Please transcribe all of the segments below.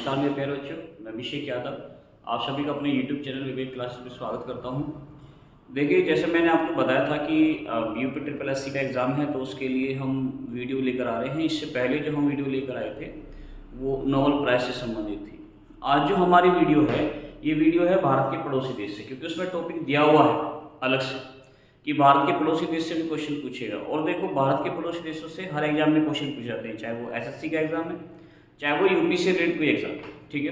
नमस्कार मेरे प्यारे बच्चों, मैं अभिषेक यादव आप सभी का अपने YouTube चैनल विवेक क्लासेस में स्वागत करता हूं। देखिए, जैसे मैंने आपको बताया था कि यूपी ट्रिपल एससी का एग्ज़ाम है, तो उसके लिए हम वीडियो लेकर आ रहे हैं। इससे पहले जो हम वीडियो लेकर आए थे वो नोबेल प्राइज़ से संबंधित थी। आज जो हमारी वीडियो है, ये वीडियो है भारत के पड़ोसी देश से, क्योंकि उसमें टॉपिक दिया हुआ है अलग से कि भारत के पड़ोसी देश से भी क्वेश्चन पूछेगा। और देखो, भारत के पड़ोसी देशों से हर एग्जाम में क्वेश्चन पूछे जाते हैं, चाहे वो एसएससी का एग्जाम है, चाहे वो यूपी से रिलेटेड कोई एग्जाम, ठीक है।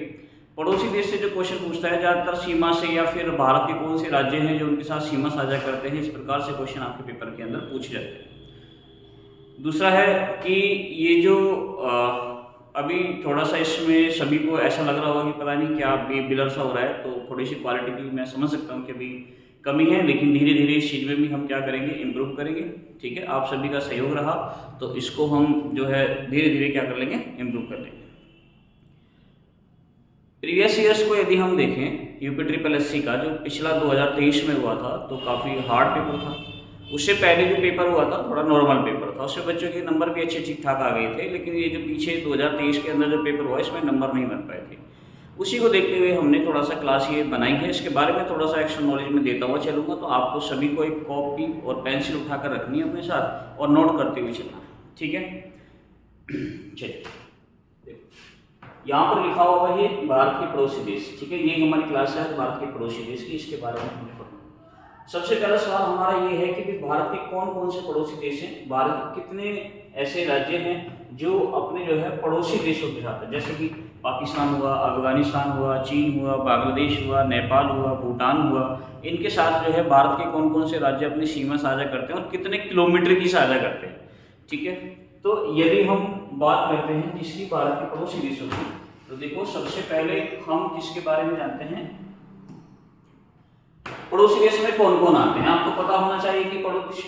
पड़ोसी देश से जो क्वेश्चन पूछता है, ज़्यादातर सीमा से या फिर भारत के कौन से राज्य हैं जो उनके साथ सीमा साझा करते हैं, इस प्रकार से क्वेश्चन आपके पेपर के अंदर पूछे जाते हैं। दूसरा है कि ये जो अभी थोड़ा सा इसमें सभी को ऐसा लग रहा होगा कि पता नहीं क्या बिलर सा हो रहा है, तो थोड़ी सी क्वालिटी की मैं समझ सकता हूँ कि अभी कमी है, लेकिन धीरे धीरे इस चीज़ में भी हम क्या करेंगे, इम्प्रूव करेंगे, ठीक है। आप सभी का सहयोग रहा तो इसको हम जो है धीरे धीरे क्या कर लेंगे, इम्प्रूव कर लेंगे। प्रीवियस ईयर्स को यदि हम देखें, यूपी ट्रिपल एससी का जो पिछला 2023 में हुआ था, तो काफ़ी हार्ड पेपर था। उससे पहले जो पेपर हुआ था थोड़ा नॉर्मल पेपर था, उससे बच्चों के नंबर भी अच्छे ठीक ठाक आ गए थे। लेकिन ये जो पीछे 2023 के अंदर जो पेपर हुआ, इसमें नंबर नहीं बन पाए थे। उसी को देखते हुए हमने थोड़ा सा क्लास ये बनाई है। इसके बारे में थोड़ा सा एक्स्ट्रा नॉलेज में देता हुआ चलूँगा, तो आपको सभी को एक कॉपी और पेंसिल उठाकर रखनी है अपने साथ और नोट करते हुए चलना, ठीक है। चलिए, यहाँ पर लिखा हुआ है भारत के पड़ोसी देश, ठीक है। ये हमारी क्लास है भारत के पड़ोसी देश की, इसके बारे में हमने पढ़ा। सबसे पहला सवाल हमारा ये है कि भारत के कौन कौन से पड़ोसी देश हैं, भारत के कितने ऐसे राज्य हैं जो अपने जो है पड़ोसी देशों के साथ है, जैसे कि पाकिस्तान हुआ, अफगानिस्तान हुआ, चीन हुआ, बांग्लादेश हुआ, नेपाल हुआ, भूटान हुआ। इनके साथ जो है भारत के कौन कौन से राज्य अपनी सीमा साझा करते हैं और कितने किलोमीटर की साझा करते हैं, ठीक है। तो यदि हम बात करते हैं जिसकी भारत के पड़ोसी देशों की, तो देखो सबसे पहले हम किसके बारे में जानते हैं, पड़ोसी देश में कौन कौन आते हैं। आपको पता होना चाहिए कि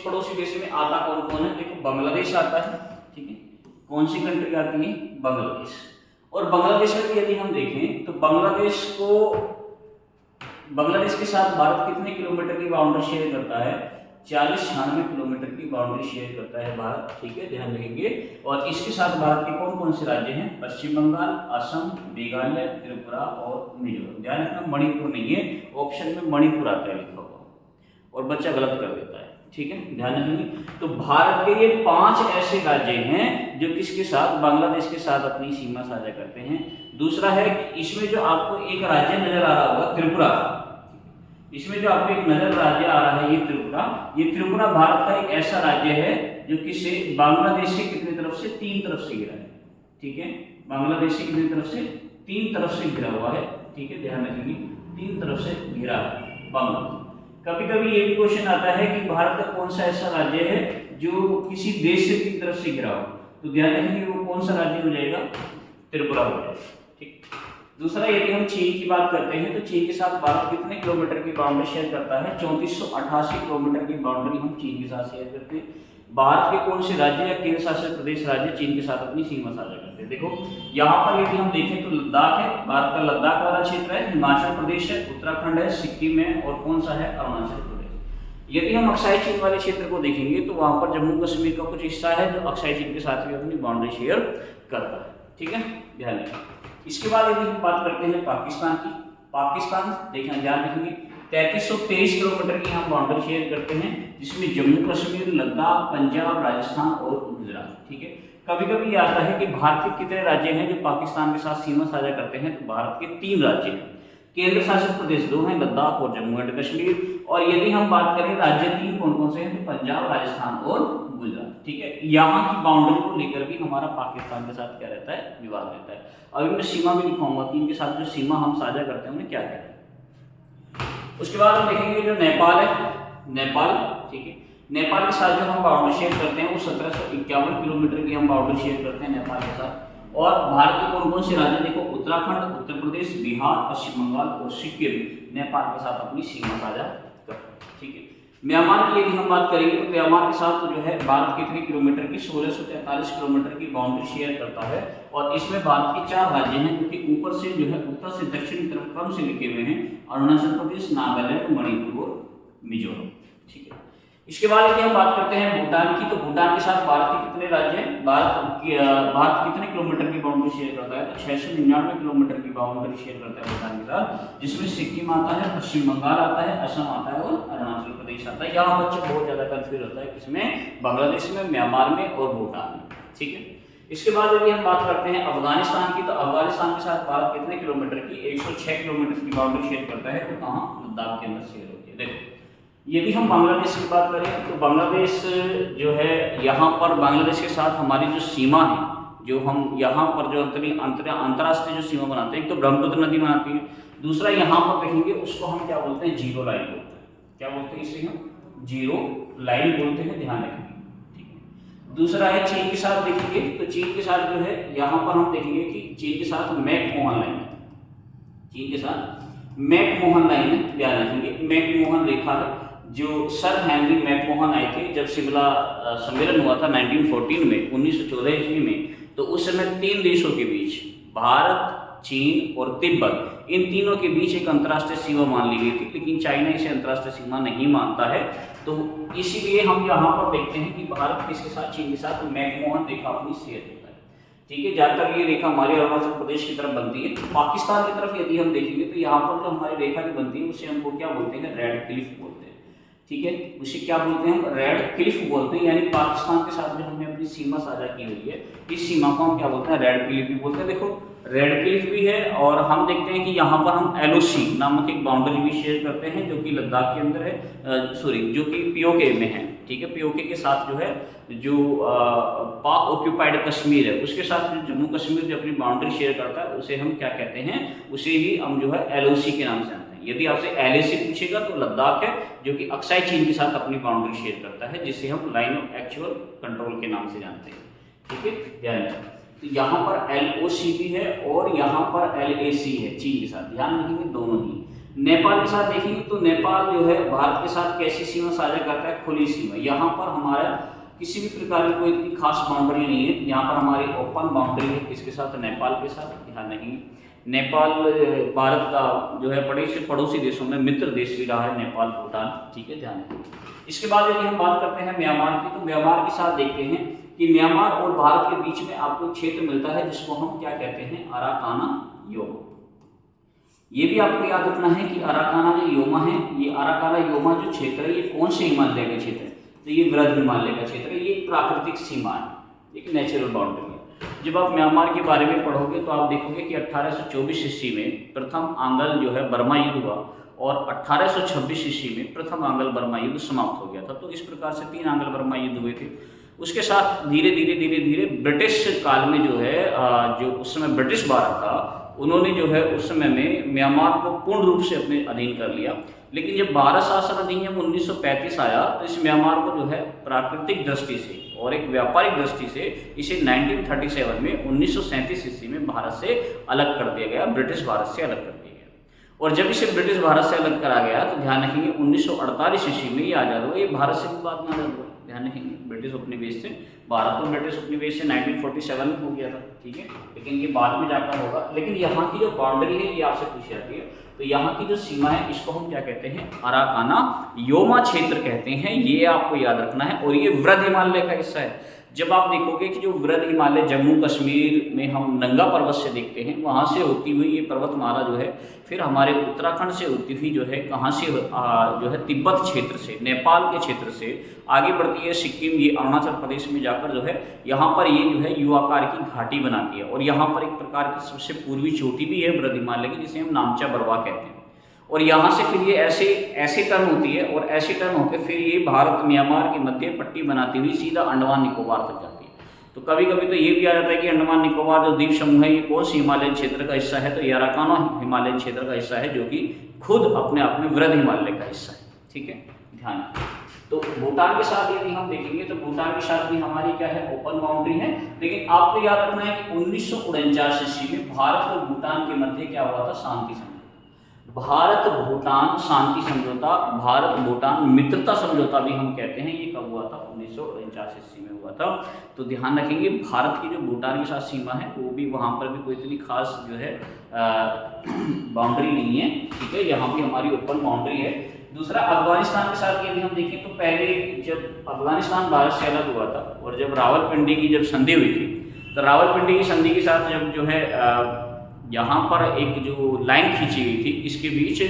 पड़ोसी देश में आता कौन कौन है। देखो, बांग्लादेश आता है, ठीक है। कौन सी कंट्री आती है, बांग्लादेश। और बांग्लादेश में यदि हम देखें तो बांग्लादेश के साथ भारत कितने किलोमीटर की बाउंड्री शेयर करता है, 40-96 किलोमीटर की बाउंड्री शेयर करता है भारत, ठीक है, ध्यान रखेंगे। और इसके साथ भारत के कौन कौन से राज्य हैं, पश्चिम बंगाल, असम, मेघालय, त्रिपुरा और मिजोरम। ध्यान रखना, मणिपुर नहीं है, ऑप्शन में मणिपुर आता है लिखा हुआ और बच्चा गलत कर देता है, ठीक है, ध्यान रखेंगे। तो भारत के ये 5 ऐसे राज्य हैं जो किसके साथ, बांग्लादेश के साथ अपनी सीमा साझा करते हैं। दूसरा है कि इसमें जो आपको एक राज्य नजर आ रहा होगा, त्रिपुरा, इसमें जो आपको एक नजर राज्य आ रहा है, ये त्रिपुरा भारत का एक ऐसा राज्य है जो किसे बांग्लादेश से कितनी तरफ से, 3 तरफ से घिरा है, ठीक है। बांग्लादेश से कितनी तरफ से, 3 तरफ से घिरा हुआ है, ठीक है, ध्यान रखेंगे, 3 तरफ से घिरा है बांग्लादेश। कभी कभी ये भी क्वेश्चन आता है कि भारत का कौन सा ऐसा राज्य है जो किसी देश से 3 तरफ से घिरा हो, तो ध्यान रखेंगे वो कौन सा राज्य हो जाएगा, त्रिपुरा हो जाएगा, ठीक। दूसरा, यदि हम चीन की बात करते हैं तो चीन के साथ भारत कितने किलोमीटर की बाउंड्री शेयर करता है, 3488 किलोमीटर की बाउंड्री हम चीन के साथ शेयर करते हैं। भारत के कौन से राज्य या केंद्र शासित प्रदेश राज्य चीन के साथ अपनी सीमा साझा करते हैं। देखो, यहाँ पर यदि हम देखें तो लद्दाख है, भारत का लद्दाख वाला क्षेत्र है, हिमाचल प्रदेश है, उत्तराखंड है, सिक्किम है, और कौन सा है, अरुणाचल प्रदेश। यदि हम अक्साई चीन वाले क्षेत्र को देखेंगे तो वहाँ पर जम्मू कश्मीर का कुछ हिस्सा है जो अक्साई चीन के साथ भी अपनी बाउंड्री शेयर करता है, ठीक है, ध्यान रखें। इसके बाद यदि हम बात करते हैं पाकिस्तान की, पाकिस्तान देखना, ध्यान रखेंगे, 3323 किलोमीटर की हम बाउंड्री शेयर करते हैं, जिसमें जम्मू कश्मीर, लद्दाख, पंजाब, राजस्थान और गुजरात, ठीक है। कभी कभी आता है कि भारत के कितने राज्य हैं जो पाकिस्तान के साथ सीमा साझा करते हैं, तो भारत के 3 राज्य हैं, केंद्र शासित प्रदेश 2 हैं, लद्दाख और जम्मू एंड कश्मीर। और यदि हम बात करें राज्य 3 कौन कौन से हैं, तो पंजाब, राजस्थान और गुजरात, ठीक है। यहाँ की बाउंड्री को लेकर भी हमारा पाकिस्तान के साथ क्या रहता है, विवाद रहता है। अभी मैं सीमा भी दिखाऊंगा कि इनके साथ जो सीमा हम साझा करते हैं उन्हें क्या कहते हैं। उसके बाद हम देखेंगे जो नेपाल है, नेपाल, ठीक है, नेपाल के साथ जो हम बाउंड्री शेयर करते हैं वो 1751 किलोमीटर की हम बाउंड्री शेयर करते हैं नेपाल के साथ। और भारत के कौन कौन से राज्य, देखो, उत्तराखंड, उत्तर प्रदेश, बिहार, पश्चिम बंगाल और सिक्किम नेपाल के साथ अपनी सीमा साझा करते हैं, ठीक है। म्यांमार की यदि हम बात करेंगे तो म्यांमार के साथ जो है भारत कितने किलोमीटर की, 1643 किलोमीटर की बाउंड्री शेयर करता है। और इसमें भारत के 4 राज्य हैं, क्योंकि ऊपर से जो है उत्तर से दक्षिण की तरफ क्रम से लिखे हुए हैं, अरुणाचल प्रदेश, नागालैंड, मणिपुर और मिजोरम, ठीक है। इसके बाद यदि हम बात करते हैं भूटान की, तो भूटान के साथ भारत के कितने राज्य हैं? भारत कितने किलोमीटर की बाउंड्री शेयर करता है? तो 699 किलोमीटर की बाउंड्री शेयर करता है भूटान के साथ, जिसमें सिक्किम आता है, पश्चिम बंगाल आता है, असम आता है और अरुणाचल प्रदेश आता है। यहाँ बच्चे बहुत ज्यादा कंफ्यूज होता है किसमें? बांग्लादेश में, म्यांमार में और भूटान में, ठीक है। इसके बाद यदि हम बात करते हैं अफगानिस्तान की, तो अफगानिस्तान के साथ भारत कितने किलोमीटर की? 106 किलोमीटर की बाउंड्री शेयर करता है। तो कहाँ? लद्दाख के अंदर शेयर होती है। देखो, यदि हम बांग्लादेश की बात करें तो बांग्लादेश जो है, यहाँ पर बांग्लादेश के साथ हमारी जो सीमा है, जो हम यहाँ पर जो अंतर्राष्ट्रीय जो सीमा बनाते हैं, एक तो ब्रह्मपुत्र नदी बनाती है, दूसरा यहाँ पर देखेंगे उसको हम क्या बोलते हैं? जीरो लाइन बोलते हैं। क्या बोलते हैं इसे? हम जीरो लाइन बोलते हैं, ध्यान रखेंगे, ठीक है। दूसरा है चीन के साथ देखेंगे, तो चीन के साथ जो है यहाँ पर हम देखेंगे कि चीन के साथ मैकमोहन लाइन, चीन के साथ मैकमोहन लाइन है, ध्यान रखेंगे। मैकमोहन रेखा है, जो सर हेनरी मैकमोहन आए थे जब शिमला सम्मेलन हुआ था 1914 में, 1914 ईस्वी में, तो उस समय 3 देशों के बीच, भारत, चीन और तिब्बत, इन तीनों के बीच एक अंतर्राष्ट्रीय सीमा मान ली गई थी, लेकिन चाइना इसे अंतर्राष्ट्रीय सीमा नहीं मानता है। तो इसीलिए हम यहाँ पर देखते हैं कि भारत किसके साथ? चीन के साथ मैकमोहन रेखा अपनी शेयर करता है, ठीक है। ज्यादातर ये रेखा हमारे अरुणाचल प्रदेश की तरफ बनती है। पाकिस्तान की तरफ यदि हम देखेंगे तो यहाँ पर जो हमारी रेखा की बनती है उसे हमको क्या बोलते हैं? रेड क्लिफ बोलते हैं, ठीक है। उसे क्या बोलते हैं? हम रेड क्लिफ बोलते हैं, यानी पाकिस्तान के साथ जो हमने अपनी सीमा साझा की हुई है, इस सीमा को हम क्या बोलते हैं? रेड क्लिफ भी बोलते हैं। देखो, रेड क्लिफ भी है, और हम देखते हैं कि यहाँ पर हम एलओसी नामक एक बाउंड्री भी शेयर करते हैं, जो कि लद्दाख के अंदर है, जो कि पीओके में है, ठीक है। पीओके के साथ जो है, जो पाक ऑक्यूपाइड कश्मीर है, उसके साथ जो जम्मू कश्मीर जो अपनी बाउंड्री शेयर करता है, उसे हम क्या कहते हैं? उसे ही हम जो है एलओसी के नाम से जानते हैं। यदि आपसे एलएसी पूछेगा तो लद्दाख है, जो कि अक्साई चीन के साथ अपनी बाउंड्री शेयर करता है, जिसे हम लाइन ऑफ एक्चुअल कंट्रोल के नाम से जानते हैं, ठीक है, ध्यान रखें। तो यहाँ पर एलओसी भी है और यहाँ पर एलएसी है चीन के साथ, ध्यान रखेंगे दोनों ही। नेपाल के साथ देखेंगे तो नेपाल जो है भारत के साथ कैसी सीमा साझा करता है? खुली सीमा। यहाँ पर हमारा किसी भी प्रकार की कोई इतनी खास बाउंड्री नहीं है, यहाँ पर हमारी ओपन बाउंड्री है, किसके साथ? नेपाल के साथ, ध्यान रखेंगे। नेपाल भारत का जो है पड़ोसी देशों में मित्र देश भी रहा है नेपाल, भूटान, ठीक है, ध्यान रखें। इसके बाद यदि हम बात करते हैं म्यांमार की, तो म्यांमार के साथ देखते हैं कि म्यांमार और भारत के बीच में आपको एक क्षेत्र मिलता है जिसको हम क्या कहते हैं? अराकाना योमा। ये भी आपको याद रखना है कि अराकाना जो योमा है, ये अराकाना योमा जो क्षेत्र है, ये कौन से हिमालय का क्षेत्र है? तो ये वृहद हिमालय का क्षेत्र है, ये प्राकृतिक सीमा है, एक नेचुरल बाउंड्री है। जब आप म्यांमार के बारे में पढ़ोगे तो आप देखोगे कि 1824 ईस्वी में प्रथम आंग्ल जो है बर्मा युद्ध हुआ, और 1826 ईस्वी में प्रथम आंग्ल बर्मा युद्ध समाप्त हो गया था। तो इस प्रकार से 3 आंग्ल बर्मा युद्ध हुए थे। उसके साथ धीरे धीरे ब्रिटिश काल में जो है, जो उस समय ब्रिटिश भारत था, उन्होंने जो है उस समय में म्यांमार को पूर्ण रूप से अपने अधीन कर लिया। लेकिन जब भारत शासन अधिनियम 1935 आया तो इस म्यांमार को जो है प्राकृतिक दृष्टि से और एक व्यापारिक दृष्टि से इसे 1937 में 1937 ईस्वी में भारत से अलग कर दिया गया, ब्रिटिश भारत से अलग कर दिया गया। और जब इसे ब्रिटिश भारत से अलग करा गया तो ध्यान रखेंगे 1948 ईस्वी में ये आज़ाद हुआ। ये भारत से भी बाद में आज़ाद हुआ, ध्यान रखेंगे, ब्रिटिश उपनिवेश से। भारत तो ब्रिटिश उपनिवेश से 1947 में हो गया था, ठीक है, लेकिन ये बाद में जाकर होगा। लेकिन यहाँ की जो बाउंड्री है ये आपसे पूछी जाती है, तो यहाँ की जो सीमा है इसको हम क्या कहते हैं? अराकाना योमा क्षेत्र कहते हैं, ये आपको याद रखना है। और ये वृहद हिमालय का हिस्सा है। जब आप देखोगे कि जो वृहद हिमालय जम्मू कश्मीर में हम नंगा पर्वत से देखते हैं, वहाँ से होती हुई ये पर्वतमाला जो है फिर हमारे उत्तराखंड से होती हुई जो है कहाँ से जो है तिब्बत क्षेत्र से, नेपाल के क्षेत्र से आगे बढ़ती है सिक्किम, ये अरुणाचल प्रदेश में जाकर जो है यहाँ पर ये जो है यू आकार की घाटी बनाती है। और यहाँ पर एक प्रकार की सबसे पूर्वी चोटी भी है वृहद हिमालय की, जिसे हम नामचा बरवा कहते हैं। और यहाँ से फिर ये ऐसे टर्न होती है और ऐसे टर्न होकर फिर ये भारत म्यांमार के मध्य पट्टी बनाती हुई सीधा अंडमान निकोबार तक जाती है। तो कभी कभी तो ये भी आ जाता है कि अंडमान निकोबार जो द्वीप समूह है ये कौन सी हिमालयन क्षेत्र का हिस्सा है? तो ये अराकाना हिमालयन क्षेत्र का हिस्सा है, जो कि खुद अपने आप में वृहद हिमालय का हिस्सा है, ठीक है, ध्यान। तो भूटान के साथ यदि हम देखेंगे तो भूटान के साथ भी हमारी क्या है? ओपन बाउंड्री है। लेकिन आपको याद रखना है कि 1949 ईस्वी में भारत और भूटान के मध्य क्या हुआ था? शांति समझौता। भारत भूटान शांति समझौता, भारत भूटान मित्रता समझौता भी हम कहते हैं, ये कब हुआ था? 1949 में हुआ था। तो ध्यान रखेंगे भारत की जो भूटान के साथ सीमा है वो भी, वहाँ पर भी कोई इतनी खास जो है बाउंड्री नहीं है, ठीक है, यहाँ भी हमारी ओपन बाउंड्री है। दूसरा, अफगानिस्तान के साथ यदि हम देखें तो पहले जब अफगानिस्तान भारत से अलग हुआ था और जब रावलपिंडी की जब संधि हुई थी, तो रावलपिंडी की संधि के साथ जब जो है यहाँ पर एक जो लाइन खींची गई थी इसके बीच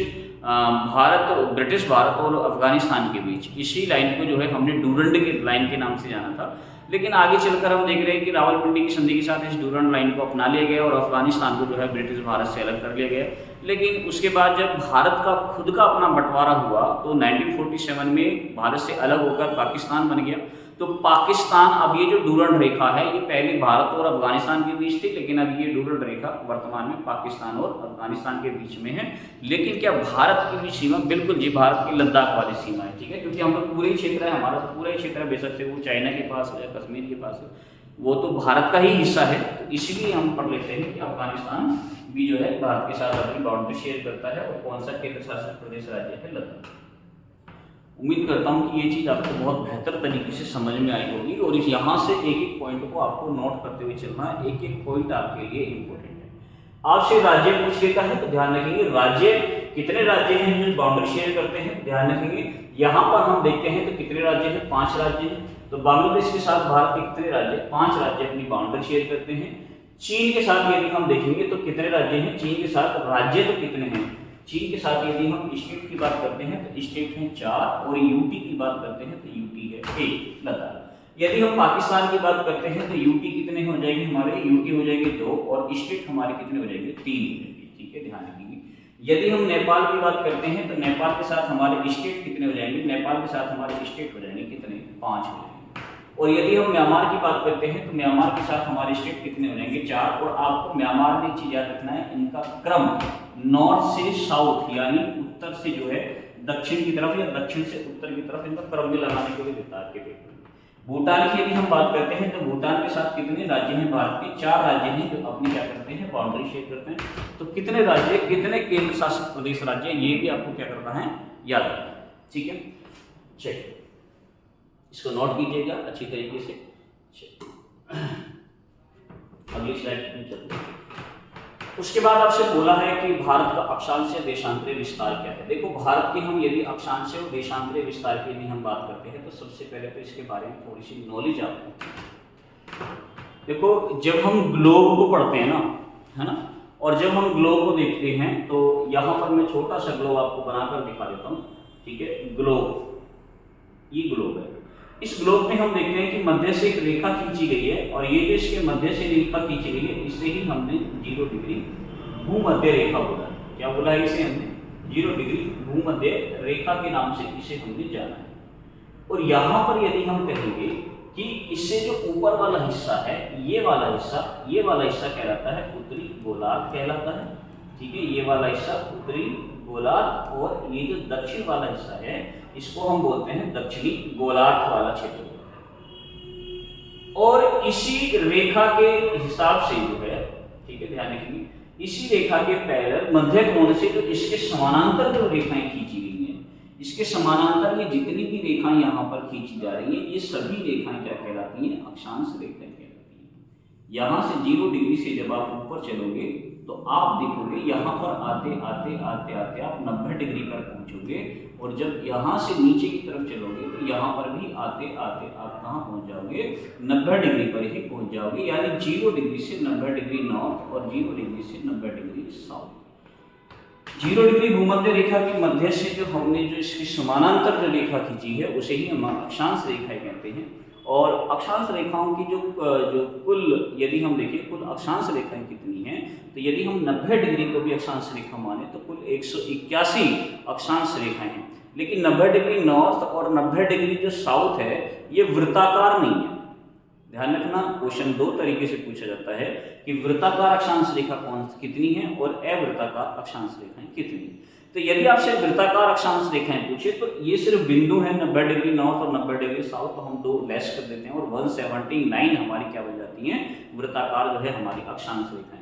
ब्रिटिश भारत और अफगानिस्तान के बीच, इसी लाइन को जो है हमने डूरंड के लाइन के नाम से जाना था। लेकिन आगे चलकर हम देख रहे हैं कि रावलपिंडी की संधि के साथ इस डूरंड लाइन को अपना लिया गया और अफगानिस्तान को जो है ब्रिटिश भारत से अलग कर लिया गया। लेकिन उसके बाद जब भारत का खुद का अपना बंटवारा हुआ तो 1947 में भारत से अलग होकर पाकिस्तान बन गया। तो पाकिस्तान, अब ये जो डूरंड रेखा है ये पहले भारत और अफगानिस्तान के बीच थी, लेकिन अब ये डूरंड रेखा वर्तमान में पाकिस्तान और अफगानिस्तान के बीच में है। लेकिन क्या भारत की भी सीमा? बिल्कुल जी, भारत की लद्दाख वाली सीमा है, ठीक है, क्योंकि हम लोग पूरे ही क्षेत्र है, हमारा तो पूरा ही क्षेत्र है, बेशक से वो चाइना के पास हो या कश्मीर के पास हो, वो तो भारत का ही हिस्सा है। तो इसलिए हम पढ़ लेते हैं कि अफगानिस्तान भी जो है भारत के साथ अपनी बाउंड्री शेयर करता है और कौन सा केंद्र शासित प्रदेश राज्य है? लद्दाख। उम्मीद करता हूँ कि ये चीज़ आपको बहुत बेहतर तरीके से समझ में आई होगी और इस यहाँ से एक एक पॉइंट को आपको नोट करते हुए चलना है, एक एक पॉइंट आपके लिए इम्पोर्टेंट है। आपसे राज्य पूछ लेता है तो ध्यान रखेंगे राज्य, कितने राज्य हैं जो बाउंड्री शेयर करते हैं? ध्यान रखेंगे यहाँ पर हम देखते हैं तो कितने राज्य हैं? 5 राज्य हैं। तो बांग्लादेश के साथ भारत के कितने राज्य? 5 राज्य अपनी बाउंड्री शेयर करते हैं। चीन के साथ यदि हम देखेंगे तो कितने राज्य हैं? चीन के साथ राज्य तो कितने हैं? चीन के साथ यदि हम स्टेट की बात करते हैं तो स्टेट हैं 4 और यूटी की बात करते हैं तो यूटी है 1, लद्दाख। यदि हम पाकिस्तान की बात करते हैं तो यूटी कितने हो जाएंगे हमारे? यूटी हो जाएंगे 2 और स्टेट हमारे कितने हो जाएंगे? 3 हो जाएंगे, ठीक है, ध्यान रखेंगे। यदि हम नेपाल की बात करते हैं तो नेपाल के साथ हमारे स्टेट कितने हो जाएंगे? नेपाल के साथ हमारे स्टेट हो जाएंगे कितने? 5 हो जाएंगे। और यदि हम म्यांमार की बात करते हैं तो म्यांमार के साथ हमारे स्टेट कितने हो जाएंगे? 4। और आपको म्यांमार में एक चीज याद रखना है, इनका क्रम नॉर्थ से साउथ यानी उत्तर से जो है दक्षिण की तरफ या दक्षिण से उत्तर की तरफ, इनका क्रम भी लगाने के लिए देता है आपके पेपर में। भूटान की यदि हम बात करते हैं तो भूटान के साथ कितने राज्य हैं भारत के? 4 राज्य हैं जो अपनी क्या करते हैं? बाउंड्री शेयर करते हैं। तो कितने राज्य, कितने केंद्र शासित प्रदेश राज्य हैं, ये भी आपको क्या करना है? याद रखना है, ठीक है। चलिए इसको नोट कीजिएगा अच्छी तरीके से। अगली स्लाइड में चलते हैं। उसके बाद आपसे बोला है कि भारत का अक्षांशीय देशांतरीय विस्तार क्या है। देखो भारत की हम यदि अक्षांशीय और देशांतरीय विस्तार की यदि हम बात करते हैं तो सबसे पहले तो इसके बारे में थोड़ी सी नॉलेज आपको। देखो जब हम ग्लोब को पढ़ते हैं ना, है ना, और जब हम ग्लोब को देखते हैं तो यहाँ पर मैं छोटा सा ग्लोब आपको बनाकर दिखा देता हूँ, ठीक है। ग्लोब, ये ग्लोब है। इस ग्लोब में हम देखते हैं कि मध्य से एक रेखा खींची गई है और ये जो इसके मध्य से रेखा खींची गई है इसे ही हमने 0 डिग्री भूमध्य रेखा बोला। क्या बोला है इसे हमने? 0 डिग्री भूमध्य रेखा के नाम से इसे हमने जाना है। और यहाँ पर यदि हम कहेंगे कि इससे जो ऊपर वाला हिस्सा है, ये वाला हिस्सा कहलाता है उत्तरी गोलार्ध कहलाता है, ठीक है। ये वाला हिस्सा उत्तरी गोलार्ध और ये जो दक्षिण वाला हिस्सा है इसको हम बोलते हैं दक्षिणी गोलार्ध वाला क्षेत्र। और इसी रेखा के हिसाब से जो है, ठीक है, ध्यान रखिए, इसी रेखा के पैरेलल मध्य कोण से जो इसके समानांतर जो रेखाएं खींची गई हैं, इसके समानांतर ये जितनी भी रेखाएं यहाँ पर खींची जा रही हैं ये सभी रेखाएं क्या कहलाती हैं? अक्षांश रेखाएं कहलाती हैं। यहाँ से 0 डिग्री से जब आप ऊपर चलोगे तो आप देखोगे यहाँ पर आते आते आते आते आप 90 डिग्री पर पहुंचोगे और जब यहाँ से नीचे की तरफ चलोगे तो यहाँ पर भी आते आते आप कहाँ पहुंच जाओगे? 90 डिग्री पर ही पहुंच जाओगे, यानी 0 डिग्री से 90 डिग्री नॉर्थ और 0 डिग्री से 90 डिग्री साउथ। 0 डिग्री भूमध्य रेखा के मध्य से जो हमने जो इसकी समानांतर जो रेखा खींची है उसे ही हम अक्षांश रेखाएं कहते हैं। और अक्षांश रेखाओं की जो कुल यदि हम देखें कुल अक्षांश रेखाएं कितनी हैं, तो यदि हम 90 डिग्री को भी अक्षांश रेखा माने तो कुल 181 अक्षांश रेखाएं हैं। लेकिन 90 डिग्री नॉर्थ और 90 डिग्री जो साउथ है ये वृत्ताकार नहीं है। ध्यान रखना, क्वेश्चन 2 तरीके से पूछा जाता है कि वृत्ताकार अक्षांश रेखा कितनी है और अवृत्ताकार अक्षांश रेखाएं कितनी है। तो यदि आपसे वृत्ताकार अक्षांश रेखाएं पूछे तो ये सिर्फ बिंदु है 90 डिग्री नॉर्थ और 90 डिग्री साउथ, तो हम 2 लेस कर देते हैं और 179 हमारी क्या बन जाती हैं? वृत्ताकार जो है हमारी अक्षांश रेखाएं।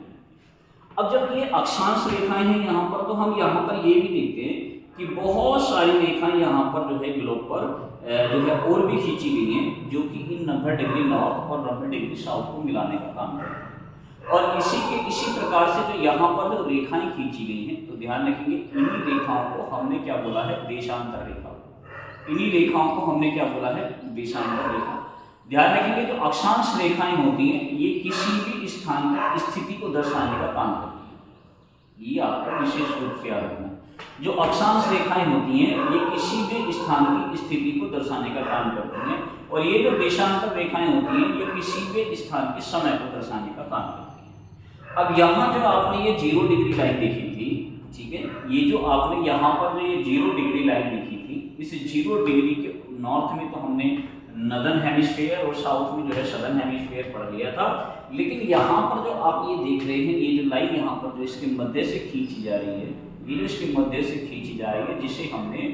अब जब ये अक्षांश रेखाएं हैं यहाँ पर, तो हम यहाँ पर ये भी देखते हैं कि बहुत सारी रेखाएं यहाँ पर जो है ग्लोब पर जो है और भी खींची गई हैं, जो कि इन 90 डिग्री नॉर्थ और 90 डिग्री साउथ को मिलाने का काम करते हैं। और इसी प्रकार से जो यहाँ पर जो रेखाएं खींची गई हैं, तो ध्यान रखेंगे इन्हीं रेखाओं को हमने क्या बोला है, देशांतर रेखा। इन्हीं रेखाओं को हमने क्या बोला है, देशांतर रेखा। ध्यान रखेंगे जो अक्षांश रेखाएं होती हैं ये किसी भी स्थान की स्थिति को दर्शाने का काम करती हैं। ये आपको विशेष रूप से याद रखना। जो अक्षांश रेखाएं होती हैं ये किसी भी स्थान की स्थिति को दर्शाने का काम करती हैं, और ये जो देशांतर रेखाएं होती हैं ये किसी भी स्थान के समय को दर्शाने का काम करती हैं। अब यहाँ जो आपने ये 0 डिग्री लाइन देखी थी, ठीक है, ये जो आपने यहाँ पर जो ये 0 डिग्री लाइन देखी थी, इस 0 डिग्री के नॉर्थ में तो हमने नदर्न हेमिस्फीयर और साउथ में जो है सदर्न हेमिस्फीयर पढ़ लिया था। लेकिन यहाँ पर जो आप ये देख रहे हैं, ये जो लाइन यहाँ पर जो इसके मध्य से खींची जा रही है, ये जो इसके मध्य से खींची जा रही है, जिसे हमने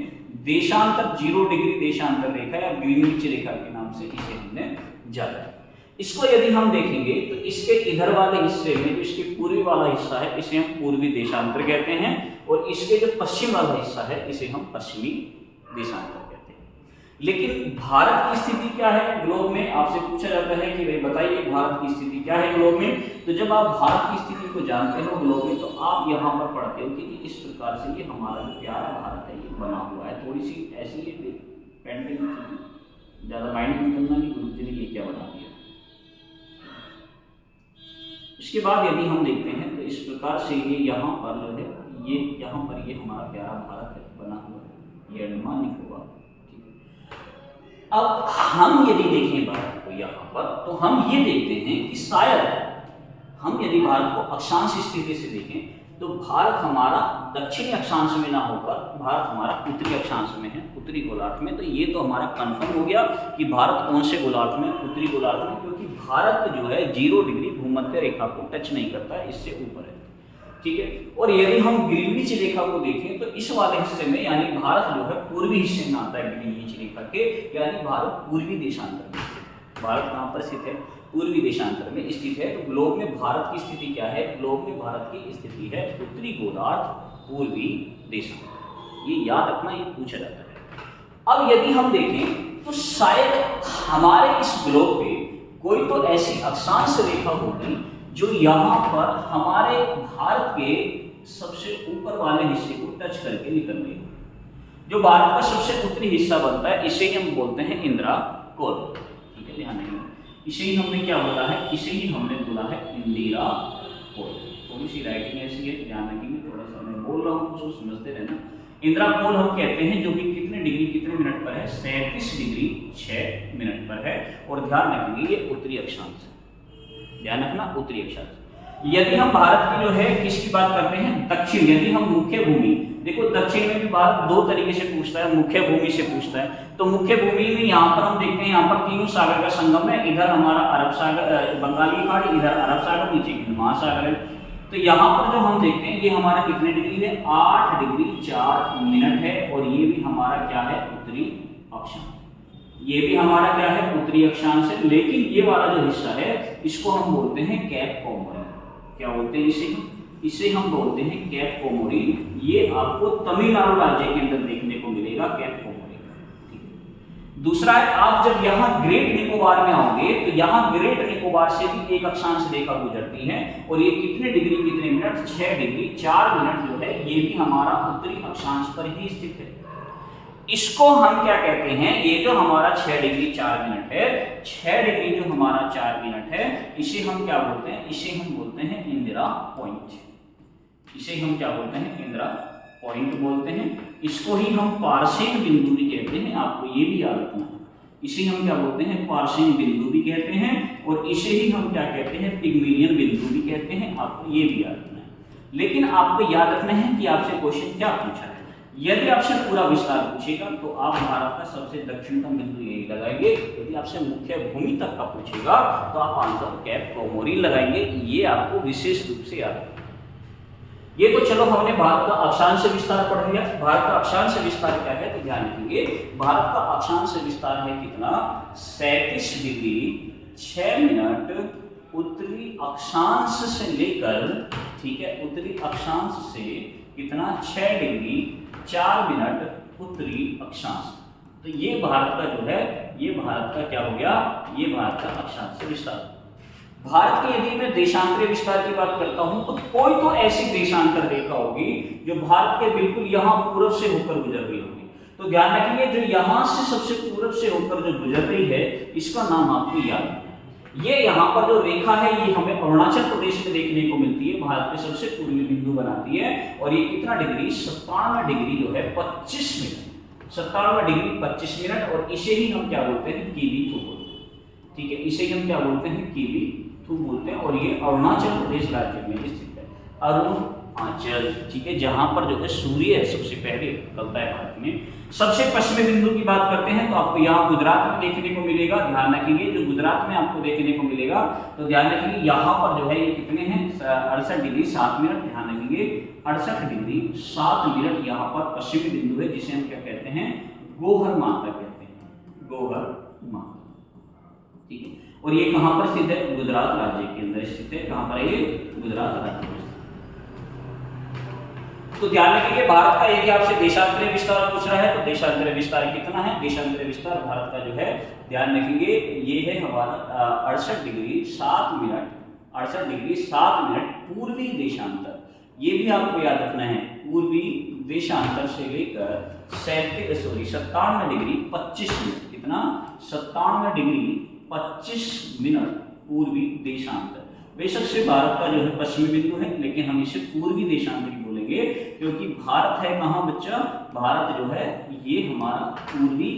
देशांतर 0 डिग्री देशांतर रेखा या ग्रीनविच रेखा के नाम से इसे हमने जाना है। इसको यदि हम देखेंगे तो इसके इधर वाले हिस्से में जो इसके पूर्वी वाला हिस्सा है इसे हम पूर्वी देशांतर कहते हैं, और इसके जो पश्चिम वाला हिस्सा है इसे हम पश्चिमी देशांतर कहते हैं। लेकिन भारत की स्थिति क्या है ग्लोब में, आपसे पूछा जाता है कि भाई बताइए भारत की स्थिति क्या है ग्लोब में। तो जब आप भारत की स्थिति को जानते हो ग्लोब में, तो आप यहाँ पर पढ़ते हो कि इस प्रकार से ये हमारा जो प्यारा भारत है ये बना हुआ है। थोड़ी सी ऐसी ये पेंटिंग, ज़्यादा माइंड में करना कि गुरु जी ने ये क्या बना दिया। इसके बाद यदि हम देखते हैं तो इस प्रकार से ये यहाँ पर जो है ये यहाँ पर ये हमारा प्यारा भारत है बना हुआ है, ये अंडमान निकोबार। अब हम यदि देखें भारत को यहाँ पर, तो हम ये देखते हैं कि शायद हम यदि भारत को अक्षांश स्थिति से देखें तो भारत हमारा दक्षिणी अक्षांश में ना होकर भारत हमारा उत्तरी अक्षांश में है, उत्तरी गोलार्ध में। तो ये तो हमारा कंफर्म हो गया कि भारत कौन से गोलार्ध में, उत्तरी गोलार्ध में, क्योंकि भारत जो है 0 डिग्री भूमध्य रेखा को टच नहीं करता है, इससे ऊपर है, ठीक है। और यदि हम ग्रीनविच रेखा को देखें तो इस वाले हिस्से में यानी भारत जो है पूर्वी हिस्से में आता है ग्रीनविच रेखा के, यानी भारत पूर्वी देशांतर में स्थित है। भारत कहाँ पर स्थित है, पूर्वी देशांतर में स्थित है। तो ग्लोब में भारत की स्थिति क्या है, ग्लोब में भारत की स्थिति है उत्तरी गोलार्ध पूर्वी देशांतर। ये याद रखना, ये पूछा जाता है। अब यदि हम देखें तो शायद हमारे इस ग्लोब पे कोई तो ऐसी अक्षांश रेखा होगी जो यहाँ पर हमारे भारत के सबसे ऊपर वाले हिस्से को टच करके निकल रही है। जो भारत का सबसे उत्तरी हिस्सा बनता है इसे ही हम बोलते हैं इंदिरा कोल, ठीक है, ध्यान रखिए। इसे ही हमने क्या बोला है, इसे ही हमने बोला है इंदिरा कोल। थोड़ी सी राइटिंग ऐसी है, ध्यान रखेंगे, थोड़ा सा मैं बोल रहा हूँ तो समझते रहना। इंदिरा कोल हम कहते हैं जो कि कितने डिग्री कितने मिनट पर है, 37 डिग्री 6 मिनट पर है। और ध्यान रखेंगे ये उत्तरी अक्षांश है, ध्यान रखना उत्तरी अक्षांश। यदि हम भारत की जो है किसकी बात करते हैं, दक्षिण, यदि हम मुख्य भूमि, देखो दक्षिण में भी भारत 2 तरीके से पूछता है, मुख्य भूमि से पूछता है। तो मुख्य भूमि में यहाँ पर हम देखते हैं यहाँ पर तीनों सागर का संगम है, इधर हमारा अरब सागर बंगाली खाड़ी, इधर अरब सागर, नीचे हिंद महासागर है। तो यहाँ पर जो हम देखते हैं ये हमारा कितने डिग्री है, 8 डिग्री 4 मिनट है। और ये भी हमारा क्या है, उत्तरी अक्षांश। ये भी हमारा क्या है, उत्तरी अक्षांश है। लेकिन ये वाला जो हिस्सा है इसको हम बोलते हैं कैप कोमोरिन। क्या बोलते हैं इसे हम बोलते हैं कैप कोमोरिन। ये आपको तमिलनाडु राज्य के अंदर देखने को मिलेगा कैप कोमोरिन। दूसरा है, आप जब यहाँ ग्रेट निकोबार में आओगे तो यहाँ ग्रेट निकोबार से भी एक अक्षांश रेखा गुजरती है, और ये कितने डिग्री कितने मिनट, 6 डिग्री 4 मिनट जो है ये भी हमारा उत्तरी अक्षांश पर ही स्थित है। इसको हम क्या कहते हैं, ये जो हमारा 6 डिग्री 4 मिनट है, 6 डिग्री जो हमारा 4 मिनट है, इसे हम क्या बोलते हैं, इसे हम बोलते हैं इंदिरा पॉइंट। इसे हम क्या बोलते हैं, इंदिरा पॉइंट बोलते हैं। इसको ही हम पार्सेन बिंदु भी कहते हैं, आपको ये भी याद रखना है। इसे हम क्या बोलते हैं, पार्सेन बिंदु भी कहते हैं, और इसे ही हम क्या कहते हैं, पिग्मेलियन बिंदु भी कहते हैं, आपको ये भी याद रखना है। लेकिन आपको याद रखना है कि आपसे क्वेश्चन क्या पूछा है। यदि आपसे पूरा विस्तार पूछेगा तो आप भारत का सबसे दक्षिणतम बिंदु यही लगाएंगे। यदि आपसे मुख्य भूमि तक का पूछेगा तो आप आंसर कैप कोमोरिन लगाएंगे। ये आपको विशेष रूप से याद रखना। ये तो चलो हमने भारत का अक्षांश विस्तार पढ़ लिया। भारत का अक्षांश विस्तार क्या है तो ध्यान रखेंगे, भारत का अक्षांश विस्तार है कितना, 37 डिग्री 6 मिनट उत्तरी अक्षांश से लेकर, ठीक है, उत्तरी अक्षांश से कितना 6 डिग्री 4 मिनट उत्तरी अक्षांश। तो ये भारत का जो है, ये भारत का क्या हो गया, ये भारत का अक्षांश विस्तार। भारत के यदि मैं देशांतरीय विस्तार की बात करता हूं तो कोई तो ऐसी देशांतर रेखा होगी जो भारत के बिल्कुल यहां पूर्व से होकर गुजर रही होगी। तो ध्यान रखिए, जो यहां से सबसे पूर्व से होकर जो गुजर रही है, इसका नाम आपको याद है। ये यहाँ पर जो रेखा है ये हमें अरुणाचल प्रदेश में देखने को मिलती है, भारत के सबसे पूर्वी बिंदु बनाती है। और ये कितना डिग्री, 57 डिग्री जो है 25 मिनट, 57 डिग्री 25 मिनट। और इसे ही हम क्या बोलते हैं, किवी-थू बोलते हैं, ठीक है, इसे हम क्या बोलते हैं, किवी-थू बोलते हैं। और ये अरुणाचल प्रदेश राज्य में स्थित है, अरुणाचल, ठीक है, जहां पर जो है सूर्य सबसे पहले निकलता है भारत में। सबसे पश्चिमी बिंदु की बात करते हैं तो आपको यहाँ गुजरात में देखने को मिलेगा। ध्यान रखिए, जो गुजरात में आपको देखने को मिलेगा, तो ध्यान रखिए यहाँ पर जो है ये कितने हैं, 68 डिग्री 7 मिनट। ध्यान रखिए 68 डिग्री 7 मिनट यहाँ पर पश्चिमी बिंदु है, जिसे हम क्या कहते हैं, गोहर माता कहते हैं, गोहर माता, ठीक है। और ये कहाँ पर स्थित है, गुजरात राज्य के अंदर स्थित है। कहाँ पर है ये, गुजरात राज्य में। तो ध्यान रखिए, भारत का यदि आपसे देशांतरीय विस्तार पूछ रहा है तो देशांतरीय विस्तार कितना है, देशांतरीय विस्तार भारत का जो है, ध्यान रखिए, ये है हमारा 68 डिग्री 7 मिनट, 68 डिग्री 7 मिनट पूर्वी देशांतर। ये भी आपको याद रखना है, पूर्वी देशांतर से लेकर 57 डिग्री 25 मिनट, कितना, 57 डिग्री 25 मिनट पूर्वी देशांतर। बेशक से भारत का जो है पश्चिमी बिंदु है, लेकिन हम इसे पूर्वी देशांतर बोलेंगे, क्योंकि भारत है कहाँ बच्चा, भारत जो है ये हमारा पूर्वी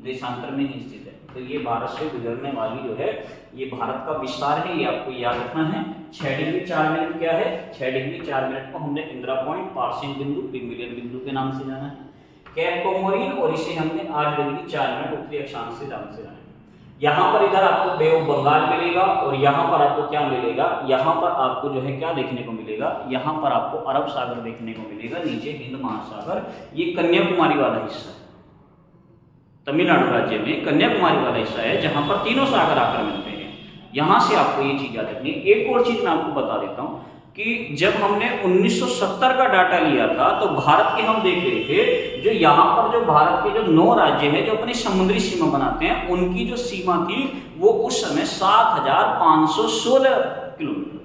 देशांतर में ही स्थित है। तो ये भारत से गुजरने वाली जो है ये भारत का विस्तार है, ये आपको याद रखना है। 6 डिग्री 4 मिनट क्या है, 6 डिग्री 4 मिनट को हमने इंदिरा पॉइंट, पार्शिंग बिंदु, पिगमिलियन बिंदु के नाम से जाना है, कैप कोमोरिन, और इसे हमने 8 डिग्री 4 मिनट उत्तरी अक्षांश से नाम से जाना है। यहाँ पर इधर आपको बे ऑफ बंगाल मिलेगा, और यहाँ पर आपको क्या मिलेगा, यहाँ पर आपको जो है क्या देखने को मिलेगा, यहाँ पर आपको अरब सागर देखने को मिलेगा, नीचे हिंद महासागर। ये कन्याकुमारी वाला हिस्सा है, तमिलनाडु राज्य में कन्याकुमारी वाला हिस्सा है, जहाँ पर तीनों सागर आकर मिलते हैं। यहाँ से आपको ये चीज याद रखनी है। एक और चीज मैं आपको बता देता हूँ कि जब हमने 1970 का डाटा लिया था तो भारत के हम देख रहे थे, जो यहाँ पर जो भारत के जो 9 राज्य हैं जो अपनी समुद्री सीमा बनाते हैं, उनकी जो सीमा थी वो उस समय 7516 किलोमीटर।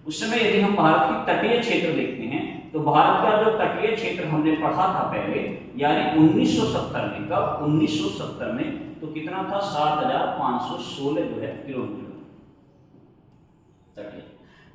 उस समय यदि हम भारत की तटीय क्षेत्र देखते हैं तो भारत का जो तटीय क्षेत्र हमने पढ़ा था पहले, यानी 1970 में, कब, 1970 में, तो कितना था, 7516 जो है किलोमीटर तटीय।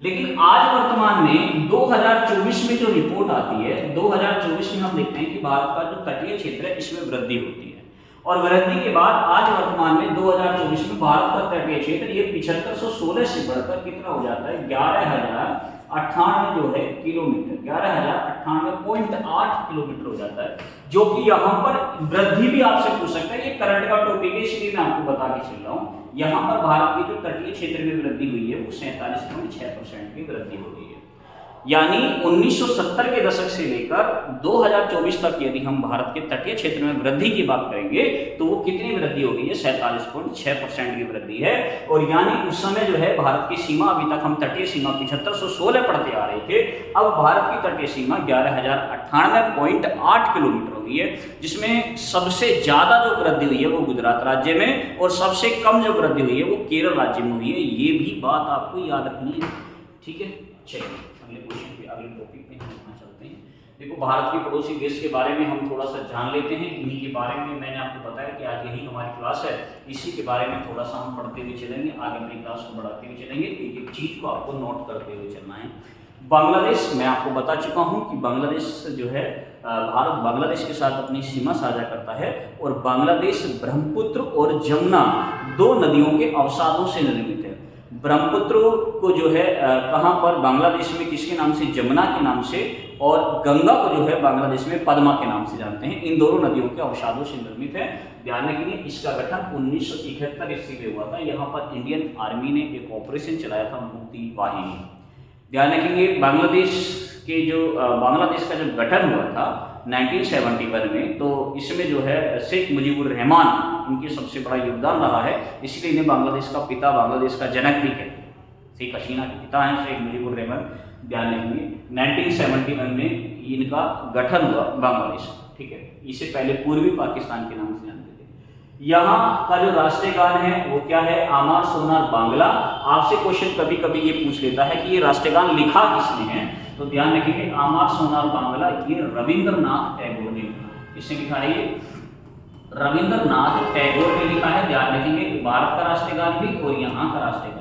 लेकिन आज वर्तमान में 2024 में जो रिपोर्ट आती है, 2024 में हम देखते हैं कि भारत का जो तटीय क्षेत्र है इसमें वृद्धि होती है। और वृद्धि के बाद आज वर्तमान में 2024 में भारत का तटीय क्षेत्र ये 7516 से बढ़कर कितना हो जाता है, 11,098 जो है किलोमीटर, 11,098.8 किलोमीटर हो जाता है, जो कि यहाँ पर वृद्धि भी आपसे पूछ सकता है। ये करंट का टॉपिक है, इसलिए मैं आपको बता के चल रहा हूँ। यहाँ पर भारत की जो तटीय क्षेत्र में वृद्धि हुई है वो 47.6% की वृद्धि हो रही है। यानी 1970 के दशक से लेकर 2024 तक यदि हम भारत के तटीय क्षेत्र में वृद्धि की बात करेंगे तो वो कितनी वृद्धि हो गई है, 47.6% की वृद्धि है। और यानी उस समय जो है भारत की सीमा, अभी तक हम तटीय सीमा 7516 पढ़ते आ रहे थे, अब भारत की तटीय सीमा 11,098.8 किलोमीटर हो गई है, जिसमें सबसे ज्यादा जो वृद्धि हुई है वो गुजरात राज्य में, और सबसे कम जो वृद्धि हुई है वो केरल राज्य में हुई है। ये भी बात आपको याद रखनी है, ठीक है। चलिए अगले क्वेश्चन पे, अगले टॉपिक पे हम चलते हैं। देखो, भारत की पड़ोसी देश के बारे में हम थोड़ा सा जान लेते हैं। इन्हीं के बारे में मैंने आपको बताया कि आज यही हमारी क्लास है, इसी के बारे में थोड़ा सा हम पढ़ते हुए चलेंगे, आगे अपनी क्लास को बढ़ाते हुए चलेंगे। एक एक चीज को आपको नोट करते हुए चलना है। बांग्लादेश, मैं आपको बता चुका हूँ कि बांग्लादेश जो है, भारत बांग्लादेश के साथ अपनी सीमा साझा करता है, और बांग्लादेश ब्रह्मपुत्र और जमुना 2 नदियों के अवसादों से निर्मित है। ब्रह्मपुत्र को जो है कहाँ पर, बांग्लादेश में किसके नाम से, जमुना के नाम से, और गंगा को जो है बांग्लादेश में पद्मा के नाम से जानते हैं। इन दोनों नदियों के अवसादों से निर्मित है। ध्यान रखिए, इसका गठन 1971 ईस्वी में हुआ था। यहाँ पर इंडियन आर्मी ने एक ऑपरेशन चलाया था, मुक्ति वाहिनी। ध्यान रखेंगे, बांग्लादेश का जो गठन हुआ था 1971 में, तो इसमें जो है शेख मुजीबुर रहमान, इनके सबसे बड़ा योगदान रहा है, इसलिए इन्हें बांग्लादेश का पिता, बांग्लादेश का जनक भी कहते हैं। शेख हसीना के पिता हैं शेख मुजीबुर रहमान, ध्यान रखेंगे। 1971 में इनका गठन हुआ बांग्लादेश, ठीक है। इससे पहले पूर्वी पाकिस्तान के नाम से जानते थे। यहाँ का जो राष्ट्रीय गान है वो क्या है, आमार सोनार बांग्ला। आपसे क्वेश्चन कभी कभी ये पूछ लेता है कि ये राष्ट्रीय गान लिखा किसने है, तो ध्यान रखेंगे आमार सोनार बांग्ला ये रविंद्रनाथ टैगोर ने लिखा। किसने लिखा है ये, रविंद्रनाथ टैगोर ने लिखा है। ध्यान रखेंगे भारत का राष्ट्रीय गान भी और यहाँ का राष्ट्रीय गान भी।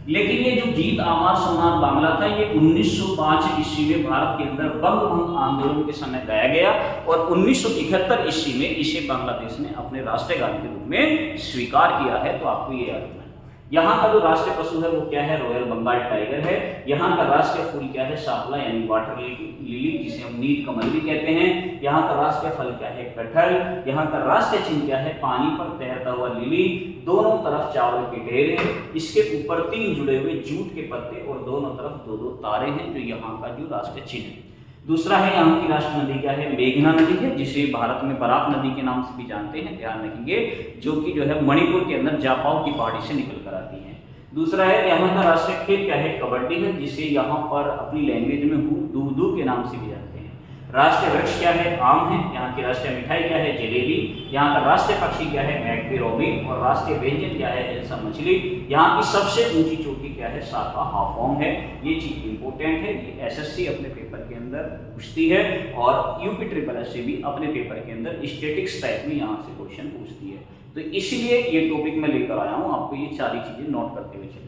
लेकिन ये जो गीत आमार सोनार बांग्ला था ये 1905 ईस्वी में भारत के अंदर बंगभंग आंदोलन के समय गाया गया और 1971 ईस्वी में इसे बांग्लादेश ने अपने राष्ट्रीय गान के रूप में स्वीकार किया है। तो आपको ये याद रखना है। यहाँ का जो राष्ट्रीय पशु है वो क्या है, रॉयल बंगाल टाइगर है। यहाँ का राष्ट्रीय फूल क्या है, शापला यानी वाटर लिली जिसे हम नील कमल भी कहते हैं। यहाँ का राष्ट्रीय फल क्या है, कटहल। यहाँ का राष्ट्रीय चिन्ह क्या है, पानी पर तैरता हुआ लिली, दोनों तरफ चावल के ढेर हैं, इसके ऊपर 3 जुड़े हुए जूट के पत्ते और दोनों तरफ 2-2 तारे हैं, जो यहाँ का जो राष्ट्रीय चिन्ह है। दूसरा है यहाँ की राष्ट्रीय नदी क्या है, मेघना नदी है, जिसे भारत में बराक नदी के नाम से भी जानते हैं। ध्यान रखेंगे, जो कि जो है मणिपुर के अंदर जापाओ की पहाड़ी से निकल कर आती है। दूसरा है यहाँ का राष्ट्रीय खेल क्या है, कबड्डी है, जिसे यहाँ पर अपनी लैंग्वेज में दूदू के नाम से भी जानते हैं। राष्ट्रीय वृक्ष क्या है, आम है। यहाँ की राष्ट्रीय मिठाई क्या है, जलेबी। यहाँ का राष्ट्रीय पक्षी क्या है, मैकबी रॉबिन। और राष्ट्रीय व्यंजन क्या है, एल्सा मछली। यहाँ की सबसे ऊंची चोटी क्या है, साका हाफोंग है। ये चीज इंपॉर्टेंट है, ये एसएससी अपने पेपर के अंदर पूछती है और यूपी ट्रिपल एस से भी अपने पेपर के अंदर स्टैटिक्स टाइप में यहाँ से क्वेश्चन पूछती है। तो इसलिए ये टॉपिक मैं लेकर आया हूँ, आपको ये सारी चीजें नोट करते हुए चलिए।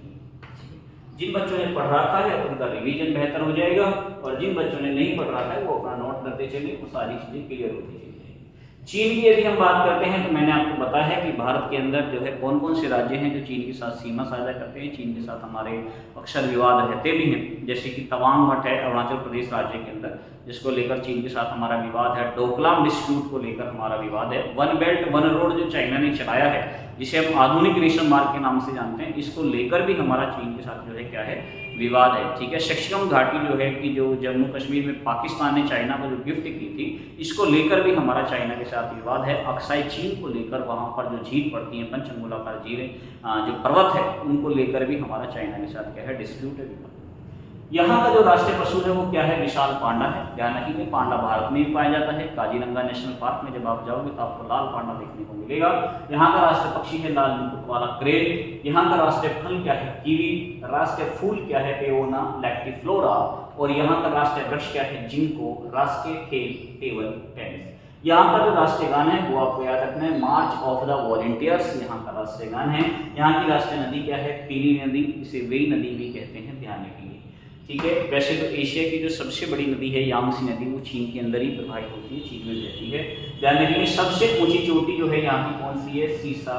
जिन बच्चों ने पढ़ रखा है उनका रिवीजन बेहतर हो जाएगा और जिन बच्चों ने नहीं पढ़ रखा है वो अपना नोट करते चलिए, वो सारी चीजें क्लियर होती जाएगी। चीन की यदि हम बात करते हैं तो मैंने आपको बताया है कि भारत के अंदर जो है कौन कौन से राज्य हैं जो चीन के साथ सीमा साझा करते हैं। चीन के साथ हमारे अक्सर विवाद रहते भी हैं, जैसे कि तवांग मठ है अरुणाचल प्रदेश राज्य के अंदर, जिसको लेकर चीन के साथ हमारा विवाद है। डोकलाम डिस्प्यूट को लेकर हमारा विवाद है। वन बेल्ट वन रोड जो चाइना ने चलाया है, जिसे हम आधुनिक रेशम मार्ग के नाम से जानते हैं, इसको लेकर भी हमारा चीन के साथ जो है क्या है, विवाद है। ठीक है, शक्सियम घाटी जो है कि जो जम्मू कश्मीर में पाकिस्तान ने चाइना को जो गिफ्ट की थी, इसको लेकर भी हमारा चाइना के साथ विवाद है। अक्साई चीन को लेकर वहाँ पर जो झील पड़ती है, पंचमूलाकार झीलें जो पर्वत है, उनको लेकर भी हमारा चाइना के साथ क्या है, डिस्प्यूट है, विवाद। यहाँ का जो राष्ट्रीय पशु है वो क्या है, विशाल पांडा है। ध्यान रखिए, पांडा भारत में भी पाया जाता है। काजीरंगा नेशनल पार्क में जब आप जाओगे तो आपको लाल पांडा देखने को मिलेगा। यहाँ का राष्ट्रीय पक्षी है लाल मुकुट वाला क्रेन। यहाँ का राष्ट्रीय फल क्या है, कीवी। राष्ट्रीय फूल क्या है, पेओना लैक्टिफ्लोरा। और यहाँ का राष्ट्रीय वृक्ष क्या है, जिंको। राष्ट्रीय खेल टेबल टेनिस। यहाँ का जो राष्ट्रीय गान है वो आपको याद रखना है, मार्च ऑफ द वॉलंटियर्स यहाँ का राष्ट्रीय गान है। यहाँ की राष्ट्रीय नदी क्या है, पीली नदी, इसे वेई नदी भी कहते हैं, ध्यान रखिए। ठीक है, वैसे तो एशिया की जो सबसे बड़ी नदी है यांगसी नदी, वो चीन के अंदर ही प्रवाहित होती है, चीन में रहती है। ध्यान रखिए, सबसे ऊंची चोटी जो है यहाँ की कौन सी है, सीसा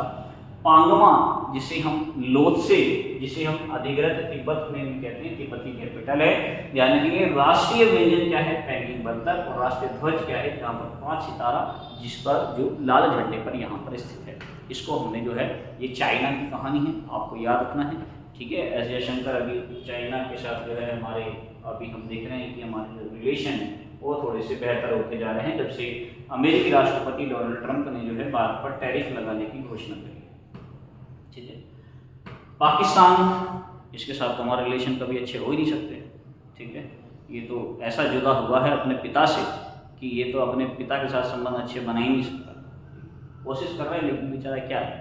पांगमा, जिसे हम लोत्से, जिसे हम अधिकृत तिब्बत में भी कहते हैं, तिब्बती कैपिटल है। ध्यान रखिए, राष्ट्रीय व्यंजन क्या है, पैंगिंग बर्तक। और राष्ट्रीय ध्वज क्या है, यहाँ पर 5 सितारा, जिस पर जो लाल झंडे पर यहाँ पर स्थित है। इसको हमने जो है, ये चाइना की कहानी है, आपको याद रखना है। ठीक है, एस जयशंकर अभी चाइना के साथ जो है हमारे, अभी हम देख रहे हैं कि हमारे जो रिलेशन है वो थोड़े से बेहतर होते जा रहे हैं, जब से अमेरिकी राष्ट्रपति डोनाल्ड ट्रंप ने जो है भारत पर टैरिफ लगाने की घोषणा करी। ठीक है, पाकिस्तान, इसके साथ तो हमारे रिलेशन कभी अच्छे हो ही नहीं सकते। ठीक है, ये तो ऐसा जुदा हुआ है अपने पिता से कि ये तो अपने पिता के साथ संबंध अच्छे बना ही नहीं सकता। कोशिश कर रहे हैं लेकिन बेचारा क्या है।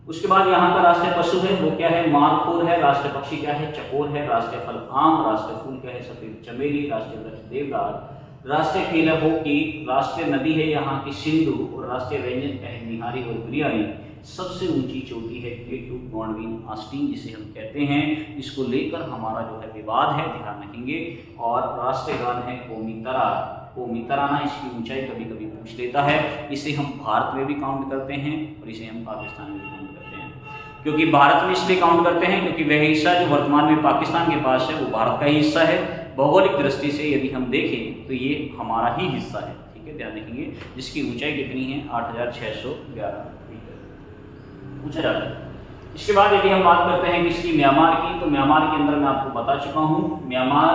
उसके बाद यहाँ का राष्ट्रीय पशु है वो क्या है, मालखोर है। राष्ट्रीय पक्षी क्या है, चकोर है। राष्ट्रीय फल आम। राष्ट्रीय फूल क्या है, सफेद चमेली। राष्ट्रीय वृक्ष देवदार। राष्ट्रीय खेल है हॉकी। राष्ट्रीय नदी है यहाँ की सिंधु। और राष्ट्रीय व्यंजन क्या है, निहारी और बिरयानी। सबसे ऊंची चोटी है केटू गॉडविन ऑस्टिन, जिसे हम कहते हैं। इसको लेकर हमारा जो है विवाद है, ध्यान रखेंगे। और राष्ट्रीय गान है कौमी तराना। कौमी तराना, इसकी ऊंचाई कभी कभी पूछ लेता है। इसे हम भारत में भी काउंट करते हैं और इसे हम पाकिस्तान में भी काउंट करते हैं। क्योंकि भारत में इसलिए काउंट करते हैं क्योंकि वह हिस्सा जो वर्तमान में पाकिस्तान के पास है वो भारत का ही हिस्सा है। भौगोलिक दृष्टि से यदि हम देखें तो ये हमारा ही हिस्सा है। ठीक है, ध्यान रखेंगे। जिसकी ऊंचाई कितनी है, 8611 मीटर पूछा जाता है। इसके बाद यदि हम बात करते हैं किसकी, म्यांमार की, तो म्यांमार के अंदर मैं आपको बता चुका हूँ। म्यांमार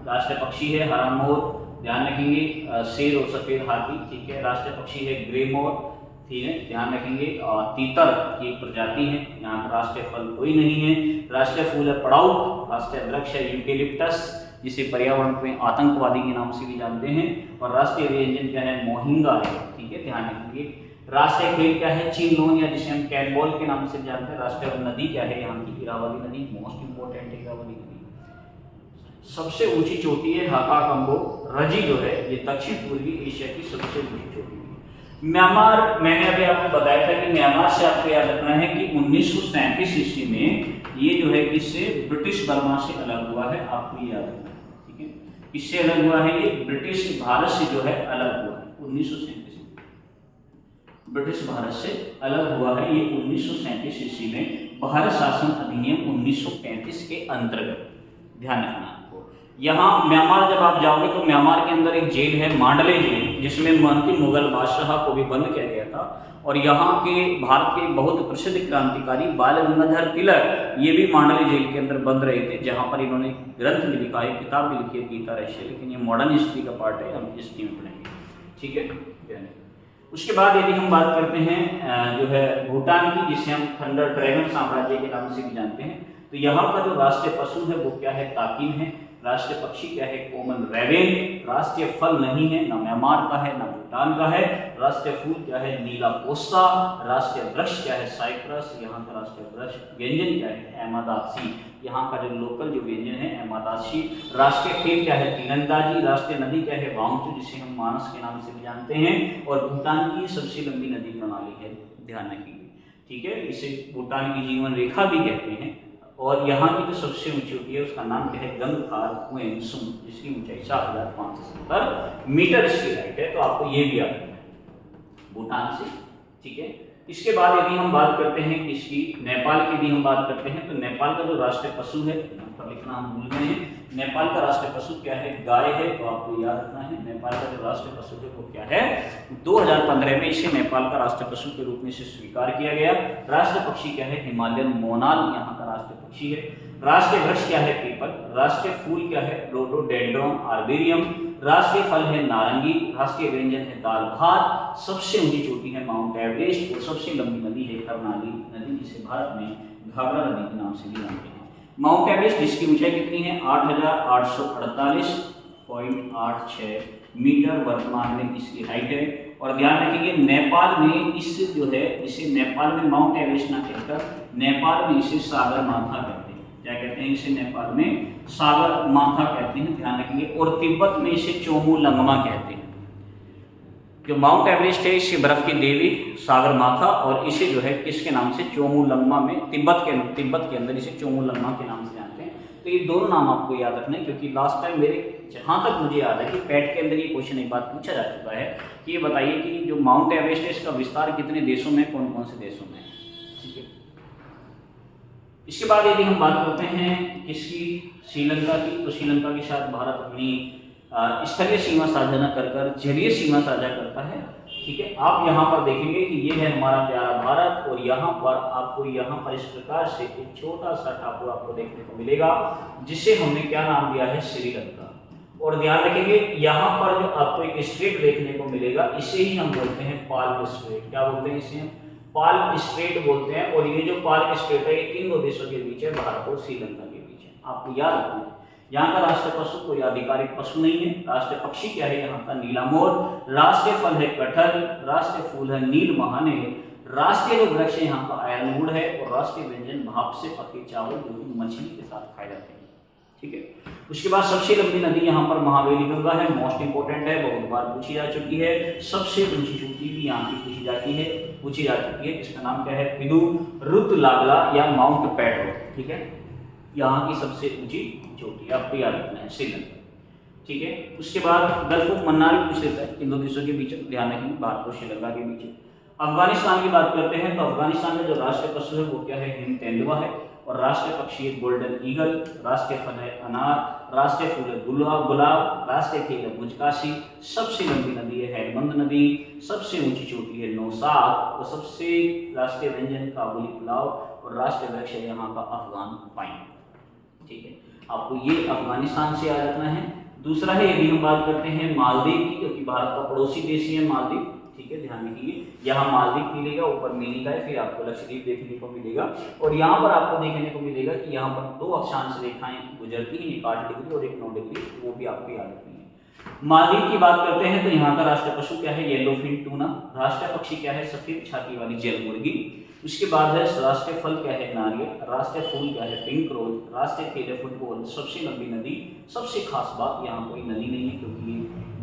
राष्ट्रीय पक्षी है हरा मोर। ध्यान रखेंगे, शेर और सफेद हाथी। ठीक है, राष्ट्रीय पक्षी है ग्रे मोर। ठीक है, ध्यान रखेंगे। और तीतर की एक प्रजाति है। यहाँ पर राष्ट्रीय फल कोई नहीं है। राष्ट्रीय फूल है पड़ाउ। राष्ट्रीय वृक्ष है यूकेलिप्टस, जिसे पर्यावरण में आतंकवादी के नाम से भी जानते हैं। और राष्ट्रीय व्यंजन क्या है, मोहिंगा है। ठीक है, ध्यान रखेंगे। राष्ट्रीय खेल क्या है, चिंगलोन, या जिसे हम कैनबॉल के नाम से जानते हैं। राष्ट्रीय नदी क्या है, यहाँ की इरावदी नदी, मोस्ट इंपोर्टेंट इरावदी नदी। सबसे ऊंची चोटी है हाकाकंबो रजी, जो है ये दक्षिण पूर्वी एशिया की सबसे ऊंची चोटी है। म्यांमार, मैंने अभी आपको बताया था कि म्यांमार से आपको याद रखना है कि 1937 ईस्वी में ये जो है किससे, ब्रिटिश बर्मा से अलग हुआ है। आपको ये याद रखना है। ठीक है, किससे अलग हुआ है, ये ब्रिटिश भारत से जो है अलग हुआ है 1937 में। ब्रिटिश भारत से अलग हुआ है ये 1937 ईस्वी में भारत शासन अधिनियम 1935 के अंतर्गत। ध्यान रखना आपको। यहाँ म्यांमार जब आप जाओगे तो म्यांमार के अंदर एक जेल है मांडले जेल, जिसमें अंतिम मुगल बादशाह को भी बंद किया गया था। और यहाँ के भारत के बहुत प्रसिद्ध क्रांतिकारी बाल गंगाधर तिलक, ये भी मांडले जेल के अंदर बंद रहे थे, जहाँ पर इन्होंने ग्रंथ भी लिखा है, किताब भी लिखी है, गीता रहस्य। लेकिन ये मॉडर्न हिस्ट्री का पार्ट है, हम हिस्ट्री में पढ़ेंगे। ठीक है, उसके बाद यदि हम बात करते हैं जो है भूटान की, जिसे हम थंडर ड्रैगन साम्राज्य के नाम से भी जानते हैं, तो यहाँ का जो राष्ट्रीय पशु है वो क्या है, ताकिन है। राष्ट्रीय पक्षी क्या है, कॉमन रेवेन। राष्ट्रीय फल नहीं है, ना म्यांमार का है ना भूटान का है। राष्ट्रीय फूल क्या है, नीला कोस्टा। राष्ट्रीय वृक्ष क्या है, साइप्रस। यहाँ का राष्ट्रीय वृक्ष व्यंजन क्या है, एमादासी। यहाँ का जो लोकल जो व्यंजन है एमादासी। राष्ट्रीय खेल क्या है, तीरंदाजी। राष्ट्रीय नदी क्या है, वांगचू, जिसे हम मानस के नाम से भी जानते हैं। और भूटान की सबसे लंबी नदी प्रणाली है, ध्यान रखिए। ठीक है, इसे भूटान की जीवन रेखा भी कहते हैं। और यहाँ की जो सबसे ऊंची होती है उसका नाम क्या है, गंगखार कुएंसुम, जिसकी ऊंचाई 7570 मीटर इसकी हाइट है। तो आपको ये भी याद रखना है भूटान से। ठीक है, इसके बाद यदि हम बात करते हैं किसकी, नेपाल की यदि हम बात करते हैं, तो नेपाल का जो राष्ट्रीय पशु है, लिखना हम भूल गए हैं। नेपाल का राष्ट्रीय पशु क्या है, गाय है। तो आपको याद रखना है नेपाल का जो राष्ट्रीय पशु है वो क्या है। 2015 में इसे नेपाल का राष्ट्रीय पशु के रूप में इसे स्वीकार किया गया। राष्ट्रीय पक्षी क्या है, हिमालयन मोनाल, यहाँ का राष्ट्रीय पक्षी है। राष्ट्रीय वृक्ष क्या है, पीपल। राष्ट्रीय फूल क्या है, रोडोडेंड्रॉन आर्बेरियम। राष्ट्रीय फल है नारंगी। राष्ट्रीय व्यंजन है दाल भात। सबसे ऊंची चोटी है माउंट एवरेस्ट। और सबसे लंबी नदी है कर्णाली नदी, जिसे भारत में घाघरा नदी के नाम से भी जानते हैं। माउंट एवरेस्ट, जिसकी ऊंचाई कितनी है, 8848.86 मीटर वर्तमान में इसकी हाइट है। और ध्यान रखिए नेपाल में इस जो है, इसे नेपाल में माउंट एवरेस्ट ना कहकर नेपाल में इसे सागर माथा कहते हैं। क्या कहते हैं इसे, नेपाल में सागर माथा कहते हैं, ध्यान रखिए। और तिब्बत में इसे चोमू लंगमा कहते हैं। जो माउंट एवरेस्ट है इसे बर्फ की देवी सागर माथा, और इसे जो है किसके नाम से, चोमू लंगमा में, तिब्बत के अंदर इसे चोमू लंगमा के नाम से जानते हैं। तो ये दोनों नाम आपको याद रखना है, क्योंकि लास्ट टाइम मेरे जहाँ तक मुझे याद है कि पैट के अंदर ये क्वेश्चन एक बार पूछा जा चुका है कि ये बताइए कि जो माउंट एवरेस्ट है इसका विस्तार कितने देशों में, कौन कौन से देशों में। ठीक है, इसके बाद यदि हम बात करते हैं किसकी, श्रीलंका की, तो श्रीलंका के साथ भारत अपनी स्थलीय सीमा साझा न कर जलीय सीमा साझा करता है। ठीक है, आप यहाँ पर देखेंगे कि ये है हमारा प्यारा भारत, और यहाँ पर आपको यहाँ पर इस प्रकार से एक छोटा सा टापू आपको देखने को मिलेगा, जिसे हमने क्या नाम दिया है, श्रीलंका। और ध्यान रखेंगे यहाँ पर जो आपको एक स्ट्रेट देखने को मिलेगा, इसे ही हम बोलते हैं पाल्म स्ट्रेट। क्या बोलते हैं इसे, पाल्म स्ट्रेट बोलते हैं। और ये जो पाल्म स्ट्रेट है ये किन दो देशों के बीच है, भारत और श्रीलंका के बीच है। आपको याद रखना है। यहाँ का राष्ट्रीय पशु कोई आधिकारिक पशु नहीं है। राष्ट्रीय पक्षी क्या है, यहाँ का नीला मोर। राष्ट्रीय फल है कटहल। राष्ट्रीय फूल है नील महाने। राष्ट्रीय जो वृक्ष है यहाँ का आयरनवुड है। और राष्ट्रीय व्यंजन भाप से पके चावल, जो कि मछली के साथ खाए जाते हैं। ठीक है, उसके बाद सबसे लंबी नदी यहाँ पर महावेली गंगा है, मोस्ट इंपोर्टेंट है, बहुत बार पूछी जा चुकी है। सबसे ऊंची चोटी भी यहाँ की पूछी जा चुकी है, इसका नाम क्या है, पिदू रुतलागला या माउंट पैट्रो। ठीक है, यहाँ की सबसे ऊंची चोटी आपको याद रखना है, श्रीलंका। ठीक है, उसके बाद गल्फ ऑफ मन्नार पूछ लेता है, इन दो देशों के बीच, ध्यान रखेंगे भारत और श्रीलंका के बीच। अफगानिस्तान की बात करते हैं तो अफगानिस्तान में जो राष्ट्रीय पशु है वो क्या है, हिम तेंदुआ है। और राष्ट्रीय पक्षी है गोल्डन ईगल। राष्ट्रीय फल है अनार। राष्ट्रीय फूल है गुलाब। राष्ट्रीय खेल है बुजकाशी। सबसे लंबी नदी है हेलमंद नदी। सबसे ऊंची चोटी है नौसाद। और सबसे राष्ट्रीय व्यंजन काबुली पुलाव। और राष्ट्रीय वृक्ष है यहाँ का अफगान पाइन। ठीक है, आपको ये अफगानिस्तान से याद रखना है। दूसरा है, यदि हम बात करते हैं मालदीव की, क्योंकि भारत का पड़ोसी देश ही है मालदीव। ठीक है, ध्यान रखिए। यहाँ मालदीव मिलेगा, ऊपर मिनी का है, फिर आपको लक्षद्वीप देखने को मिलेगा। और यहाँ पर आपको देखने को मिलेगा कि यहाँ पर 2 अक्षांश रेखाएं गुजरती हैं, एक 8 डिग्री और एक 9 डिग्री, वो भी आपको याद रखनी है। मालदीव की बात करते हैं तो यहाँ का राष्ट्रीय पशु क्या है? Yellowfin tuna. राष्ट्रीय पक्षी क्या है? सफेद छाती वाली जल मुर्गी। उसके बाद है राष्ट्रीय फल क्या है? नारियल। राष्ट्रीय फूल क्या है? Pink rose. राष्ट्रीय खेल है फुटबॉल। सबसे लंबी नदी, सबसे खास बात यहाँ कोई नदी नहीं है क्योंकि ये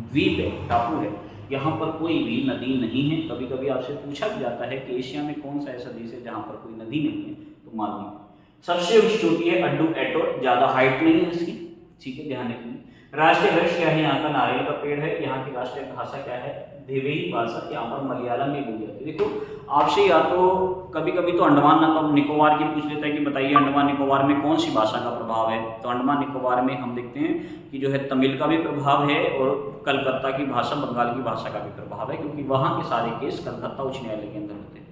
द्वीप है, टापू है, यहाँ पर कोई भी नदी नहीं है। कभी कभी आपसे पूछा भी जाता है कि एशिया में कौन सा ऐसा देश है जहाँ पर कोई नदी नहीं है, तो मालदीव। सबसे ऊंची चोटी है अड्डू एटोल, ज्यादा हाइट नहीं है इसकी, ठीक है, ध्यान रखिए। राष्ट्रीय वृक्ष क्या है? यहाँ का नारियल का पेड़ है। यहाँ की राष्ट्रीय भाषा क्या है? देवई भाषा। यहाँ पर मलयालम भी बोली जाती है। देखो आपसे या तो कभी कभी तो अंडमान निकोबार की पूछ लेता है कि बताइए अंडमान निकोबार में कौन सी भाषा का प्रभाव है, तो अंडमान निकोबार में हम देखते हैं कि जो है तमिल का भी प्रभाव है और कलकत्ता की भाषा, बंगाल की भाषा का भी प्रभाव है, क्योंकि वहाँ के सारे केस कलकत्ता उच्च न्यायालय के अंदर होते हैं।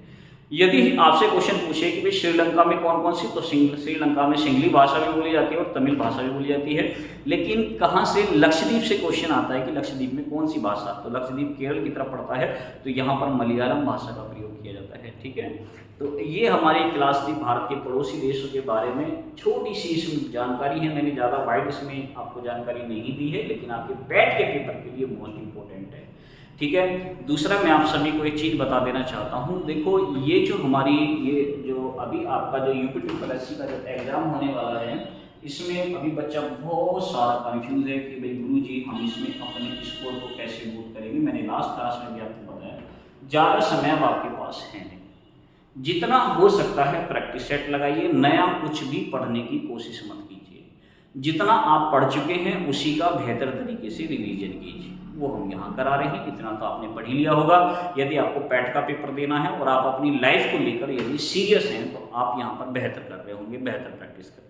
यदि आपसे क्वेश्चन पूछे कि भाई श्रीलंका में कौन कौन सी, तो श्रीलंका में सिंगली भाषा भी बोली जाती है और तमिल भाषा भी बोली जाती है। लेकिन कहाँ से? लक्षद्वीप से क्वेश्चन आता है कि लक्षद्वीप में कौन सी भाषा, तो लक्षद्वीप केरल की तरफ पड़ता है, तो यहाँ पर मलयालम भाषा का प्रयोग किया जाता है, ठीक है। तो ये हमारी क्लास थी भारत के पड़ोसी देशों के बारे में। छोटी सी इसमें जानकारी है, मैंने ज़्यादा वाइड इसमें आपको जानकारी नहीं दी है, लेकिन आपके बैठ के पेपर के लिए मोस्ट इंपॉर्टेंट है, ठीक है। दूसरा मैं आप सभी को एक चीज़ बता देना चाहता हूँ। देखो ये जो हमारी ये जो अभी आपका जो यूपी का जो एग्ज़ाम होने वाला है, इसमें अभी बच्चा बहुत सारा कंफ्यूज है कि भाई गुरुजी हम इसमें अपने स्कोर को कैसे मूव करेंगे। मैंने लास्ट क्लास में भी आपको बताया, ज़्यादा समय अब आपके पास है नहीं, जितना हो सकता है प्रैक्टिस सेट लगाइए, नया कुछ भी पढ़ने की कोशिश मत कीजिए। जितना आप पढ़ चुके हैं उसी का बेहतर तरीके से रिवीजन कीजिए, वो हम यहाँ करा रहे हैं। इतना तो आपने पढ़ ही लिया होगा। यदि आपको पैट का पेपर देना है और आप अपनी लाइफ को लेकर यदि सीरियस हैं तो आप यहाँ पर बेहतर कर रहे होंगे, बेहतर प्रैक्टिस करेंगे,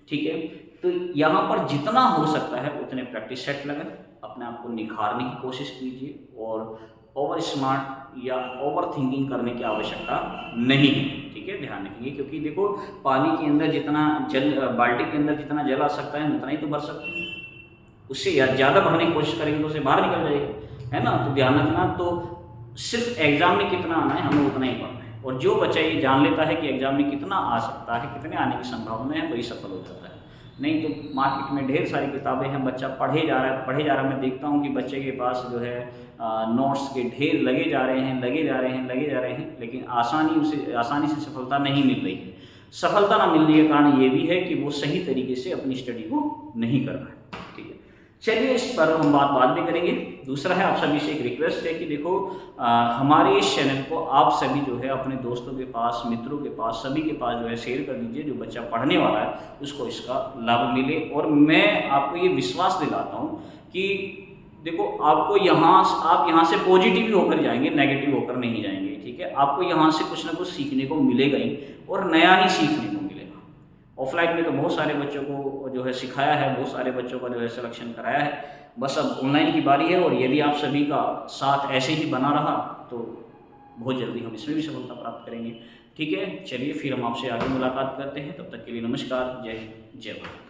ठीक है। तो यहाँ पर जितना हो सकता है उतने प्रैक्टिस सेट लगाएं, अपने आप को निखारने की कोशिश कीजिए और ओवर स्मार्ट या ओवर थिंकिंग करने की आवश्यकता नहीं है, ठीक है, ध्यान रखिए। क्योंकि देखो पानी के अंदर जितना जल, बाल्टी के अंदर जितना जल आ सकता है उतना ही तो भर सकते हैं, उससे या ज़्यादा भरने की कोशिश करेंगे तो उसे बाहर निकल जाएगा, है ना। तो ध्यान रखना, तो सिर्फ एग्जाम में कितना आना है हमें उतना ही पढ़ना है। और जो बच्चा ये जान लेता है कि एग्जाम में कितना आ सकता है, कितने आने की संभावना है, वही सफल हो जाता है। नहीं तो मार्केट में ढेर सारी किताबें हैं, बच्चा पढ़े जा रहा है। मैं देखता हूँ कि बच्चे के पास जो है नोट्स के ढेर लगे जा रहे हैं, लेकिन आसानी से सफलता नहीं मिल रही है। सफलता ना मिलने का कारण ये भी है कि वो सही तरीके से अपनी स्टडी को नहीं कर रहा है, ठीक है। चलिए इस पर हम बाद में करेंगे। दूसरा है, आप सभी से एक रिक्वेस्ट है कि देखो हमारे इस चैनल को आप सभी जो है अपने दोस्तों के पास, मित्रों के पास, सभी के पास जो है शेयर कर दीजिए। जो बच्चा पढ़ने वाला है उसको इसका लाभ मिले। और मैं आपको ये विश्वास दिलाता हूँ कि देखो आपको आप यहाँ से पॉजिटिव होकर जाएंगे, नेगेटिव होकर नहीं जाएंगे, ठीक है। आपको यहाँ से कुछ ना कुछ सीखने को मिलेगा ही, और नया ही सीखने को मिलेगा। ऑफलाइन में तो बहुत सारे बच्चों को जो है सिखाया है, बहुत सारे बच्चों का जो है सिलेक्शन कराया है, बस अब ऑनलाइन की बारी है। और यदि आप सभी का साथ ऐसे ही बना रहा तो बहुत जल्दी हम इसमें भी सफलता प्राप्त करेंगे, ठीक है। चलिए फिर हम आपसे आगे मुलाकात करते हैं, तब तक के लिए नमस्कार, जय हिंद, जय भारत।